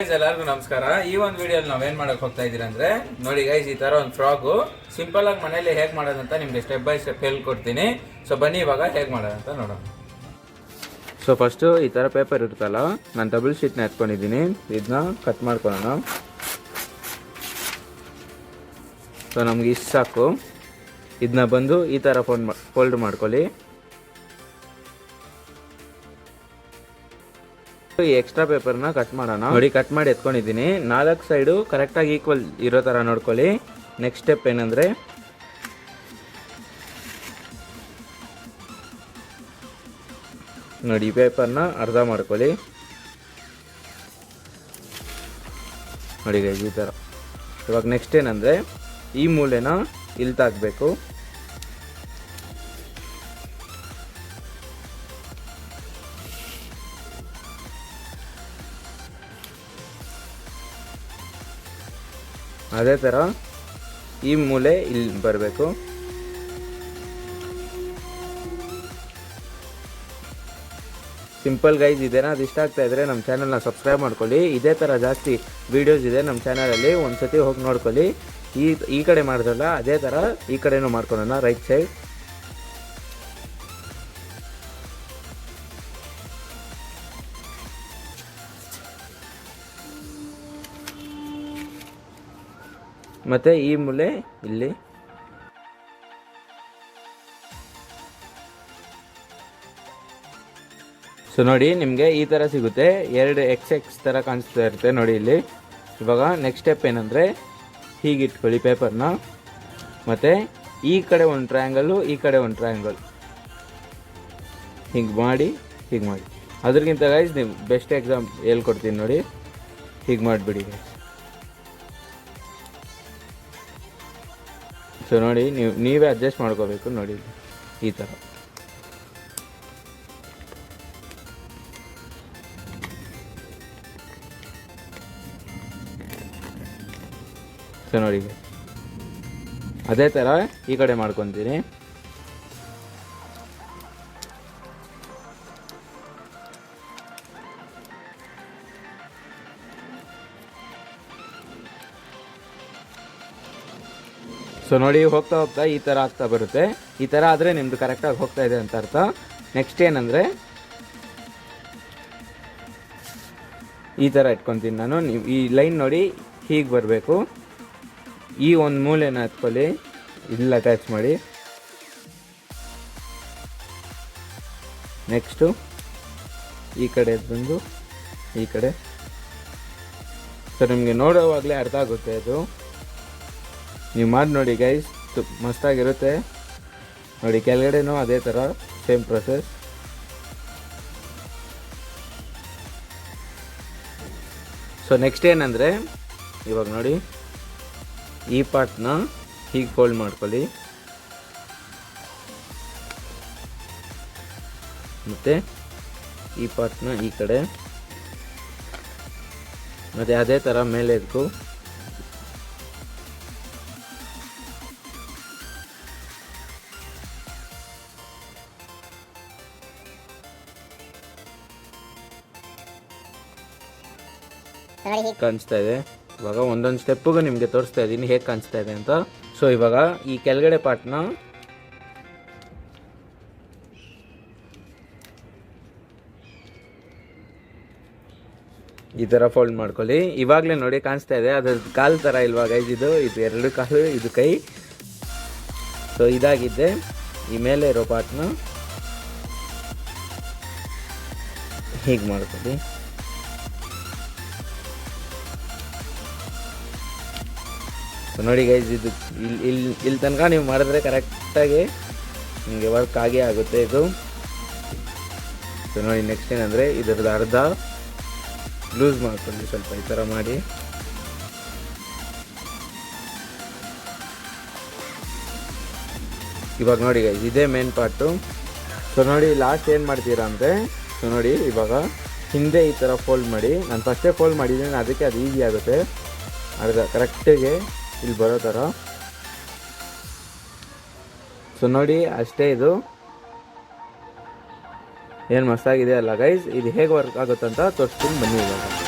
ಎಲ್ಲರಿಗೂ ನಮಸ್ಕಾರ. ಈ ಒಂದು ವಿಡಿಯೋಲಿ ನಾವೇನ್ ಮಾಡಕ್ ಹೋಗ್ತಾ ಇದೀರ ಅಂದ್ರೆ ನೋಡಿ ಗೈಸ್, ಈ ತರ ಒಂದು ಫ್ರಾಗ್ ಸಿಂಪಲ್ ಆಗಿ ಮನೇಲಿ ಹೇಗ್ ಮಾಡೋದಂತ ನಿಮ್ಗೆ ಸ್ಟೆಪ್ ಬೈ ಸ್ಟೆಪ್ ಹೇಳ್ಕೊಡ್ತೀನಿ. ಸೊ ಬನ್ನಿ ಇವಾಗ ಹೇಗ್ ಮಾಡೋದಂತ ನೋಡೋಣ. ಸೊ ಫಸ್ಟ್ ಈ ತರ ಪೇಪರ್ ಇರುತ್ತಲ್ಲ, ನಾನು ಡಬಲ್ ಶೀಟ್ನ ಎತ್ಕೊಂಡಿದ್ದೀನಿ. ಇದನ್ನ ಕಟ್ ಮಾಡ್ಕೊಳ್ಳೋಣ. ಸೊ ನಮ್ಗೆ ಇಷ್ಟು ಸಾಕು. ಇದನ್ನ ಬಂದು ಈ ತರ ಫೋಲ್ಡ್ ಮಾಡ್ಕೊಳ್ಳಿ. ಈ ಎಕ್ಸ್ಟ್ರಾ ಪೇಪರ್ನ ಕಟ್ ಮಾಡೋಣ. ನೋಡಿ ಕಟ್ ಮಾಡಿ ಎತ್ಕೊಂಡಿದ್ದೀನಿ. 4 ಸೈಡು ಕರೆಕ್ಟಾಗಿ ಈಕ್ವಲ್ ಇರೋ ಥರ ನೋಡ್ಕೊಳ್ಳಿ. ನೆಕ್ಸ್ಟ್ ಸ್ಟೆಪ್ ಏನಂದರೆ ನೋಡಿ ಈ ಪೇಪರ್ನ ಅರ್ಧ ಮಾಡ್ಕೊಳ್ಳಿ. ನೋಡಿ ಈ ಥರ. ಇವಾಗ ನೆಕ್ಸ್ಟ್ ಏನಂದರೆ ಈ ಮೂಲೆನ ಇಲ್ಲಿ ತಾಗಬೇಕು. ಅದೇ ಥರ ಈ ಮೂಲೆ ಇಲ್ಲಿ ಬರಬೇಕು. ಸಿಂಪಲ್ ಗೈಸ್, ಇದೇನಾ ಅದು ಇಷ್ಟ ಆಗ್ತಾ ಇದ್ರೆ ನಮ್ಮ ಚಾನಲ್ನ ಸಬ್ಸ್ಕ್ರೈಬ್ ಮಾಡ್ಕೊಳ್ಳಿ. ಇದೇ ಥರ ಜಾಸ್ತಿ ವೀಡಿಯೋಸ್ ಇದೆ ನಮ್ಮ ಚಾನಲಲ್ಲಿ, ಒಂದ್ಸತಿ ಹೋಗಿ ನೋಡ್ಕೊಳ್ಳಿ. ಈ ಕಡೆ ಮಾಡಿದ್ರಲ್ಲ ಅದೇ ಥರ ಈ ಕಡೆನೂ ಮಾಡ್ಕೊಳ್ಳೋಣ, ರೈಟ್ ಸೈಡ್. ಮತ್ತು ಈ ಮೂಲೆ ಇಲ್ಲಿ. ಸೊ ನೋಡಿ ನಿಮಗೆ ಈ ಥರ ಸಿಗುತ್ತೆ. 2 ಎಕ್ಸ್ ಥರ ಕಾಣಿಸ್ತಾ ಇರುತ್ತೆ ನೋಡಿ ಇಲ್ಲಿ. ಇವಾಗ ನೆಕ್ಸ್ಟ್ ಸ್ಟೆಪ್ ಏನಂದರೆ ಹೀಗೆ ಇಟ್ಕೊಳ್ಳಿ ಪೇಪರ್ನ. ಮತ್ತು ಈ ಕಡೆ ಒಂದು ಟ್ರಯಾಂಗಲ್ಲು, ಈ ಕಡೆ ಒಂದು ಟ್ರಯಾಂಗಲ್, ಹೀಗೆ ಮಾಡಿ ಅದ್ರಿಗಿಂತ ಗೈಸ್ ನೀವು ಬೆಸ್ಟ್ ಎಕ್ಸಾಮ್ ಹೇಳ್ಕೊಡ್ತೀನಿ ನೋಡಿ. ಹೀಗೆ ಮಾಡಿಬಿಡಿ ಗೈಸ್. ಸೊ ನೋಡಿ ನೀವೇ ಅಡ್ಜಸ್ಟ್ ಮಾಡ್ಕೋಬೇಕು ನೋಡಿ ಈ ಥರ. ಸೊ ನೋಡಿ ಅದೇ ಥರ ಈ ಕಡೆ ಮಾಡ್ಕೊತೀನಿ. ಸೊ ನೋಡಿ ಹೋಗ್ತಾ ಹೋಗ್ತಾ ಈ ಥರ ಆಗ್ತಾ ಬರುತ್ತೆ. ಈ ಥರ ಆದರೆ ನಿಮ್ಮದು ಕರೆಕ್ಟಾಗಿ ಹೋಗ್ತಾ ಇದೆ ಅಂತ ಅರ್ಥ. ನೆಕ್ಸ್ಟ್ ಏನಂದರೆ ಈ ಥರ ಇಟ್ಕೊತೀನಿ ನಾನು. ನೀವು ಈ ಲೈನ್ ನೋಡಿ ಹೀಗೆ ಬರಬೇಕು. ಈ ಒಂದು ಮೂಲೆನ ಎತ್ಕೊಳ್ಳಿ, ಇಲ್ಲಿ ಅಟ್ಯಾಚ್ ಮಾಡಿ. ನೆಕ್ಸ್ಟು ಈ ಕಡೆ ಬಂದು ಈ ಕಡೆ. ಸೊ ನಿಮಗೆ ನೋಡೋವಾಗಲೇ ಅರ್ಥ ಆಗುತ್ತೆ ಅದು. ನೀವು ಮಾಡಿ ನೋಡಿ ಗೈಸ್, ಮಸ್ತಾಗಿರುತ್ತೆ ನೋಡಿ. ಕೆಳಗಡೆನೂ ಅದೇ ಥರ ಸೇಮ್ ಪ್ರೊಸೆಸ್. ಸೊ ನೆಕ್ಸ್ಟ್ ಏನಂದರೆ ಇವಾಗ ನೋಡಿ ಈ ಪಾರ್ಟ್ನ ಹೀಗೆ ಫೋಲ್ಡ್ ಮಾಡ್ಕೊಳ್ಳಿ. ಮತ್ತು ಈ ಪಾರ್ಟ್ನ ಈ ಕಡೆ, ಮತ್ತು ಅದೇ ಥರ ಮೇಲೆ ಇದಕ್ಕೂ. ಕಾಣಿಸ್ತಾ ಇದೆ. ಇವಾಗ ಒಂದೊಂದು ಸ್ಟೆಪ್ಪಿಗೂ ನಿಮಗೆ ತೋರಿಸ್ತಾ ಇದ್ದೀನಿ ಹೇಗೆ ಕಾಣಿಸ್ತಾ ಇದೆ ಅಂತ. ಸೊ ಇವಾಗ ಈ ಕೆಳಗಡೆ ಪಾರ್ಟ್ನ ಈ ಥರ ಫೋಲ್ಡ್ ಮಾಡ್ಕೊಳ್ಳಿ. ಇವಾಗಲೇ ನೋಡಿ ಕಾಣಿಸ್ತಾ ಇದೆ, ಅದ್ರ ಕಾಲು ಥರ ಇಲ್ವಾ ಗೈಸ್? ಇದು 2 ಕಾಲು, ಇದು ಕೈ. ಸೊ ಇದಾಗಿದ್ದೆ ಈ ಮೇಲೆ ಇರೋ ಪಾರ್ಟ್ನ ಹೀಗೆ ಮಾಡ್ಕೊಳ್ಳಿ. ನೋಡಿ ಗೈಸ್, ಇದು ಇಲ್ಲಿ ತನಕ ನೀವು ಮಾಡಿದ್ರೆ ಕರೆಕ್ಟಾಗಿ ನಿಮಗೆ ವರ್ಕ್ ಆಗೇ ಆಗುತ್ತೆ ಇದು. ಸೊ ನೋಡಿ ನೆಕ್ಸ್ಟ್ ಏನಂದರೆ ಇದರದ್ದು ಅರ್ಧ ಲೂಸ್ ಮಾಡ್ಕೊಳ್ಳಿ ಸ್ವಲ್ಪ ಈ ಥರ ಮಾಡಿ. ಇವಾಗ ನೋಡಿ ಗೈಸ್, ಇದೇ ಮೇನ್ ಪಾರ್ಟು. ಸೊ ನೋಡಿ ಲಾಸ್ಟ್ ಏನು ಮಾಡ್ತೀರಾ ಅಂದರೆ, ಸೊ ನೋಡಿ ಇವಾಗ ಹಿಂದೆ ಈ ಥರ ಫೋಲ್ಡ್ ಮಾಡಿ. ನಾನು ಫಸ್ಟೇ ಫೋಲ್ಡ್ ಮಾಡಿದ್ದೀನಿ, ಅದಕ್ಕೆ ಅದು ಈಸಿ ಆಗುತ್ತೆ. ಅರ್ಧ ಕರೆಕ್ಟಿಗೆ ಇಲ್ಲಿ ಬರೋ ಥರ. ಸೊ ನೋಡಿ ಅಷ್ಟೇ. ಇದು ಏನು ಮಸ್ತಾಗಿದೆ ಅಲ್ಲ ಗೈಸ್. ಇದು ಹೇಗೆ ವರ್ಕ್ ಆಗುತ್ತಂತ ತೋರಿಸ್ತೀನಿ ಬನ್ನಿ ಇವಾಗ.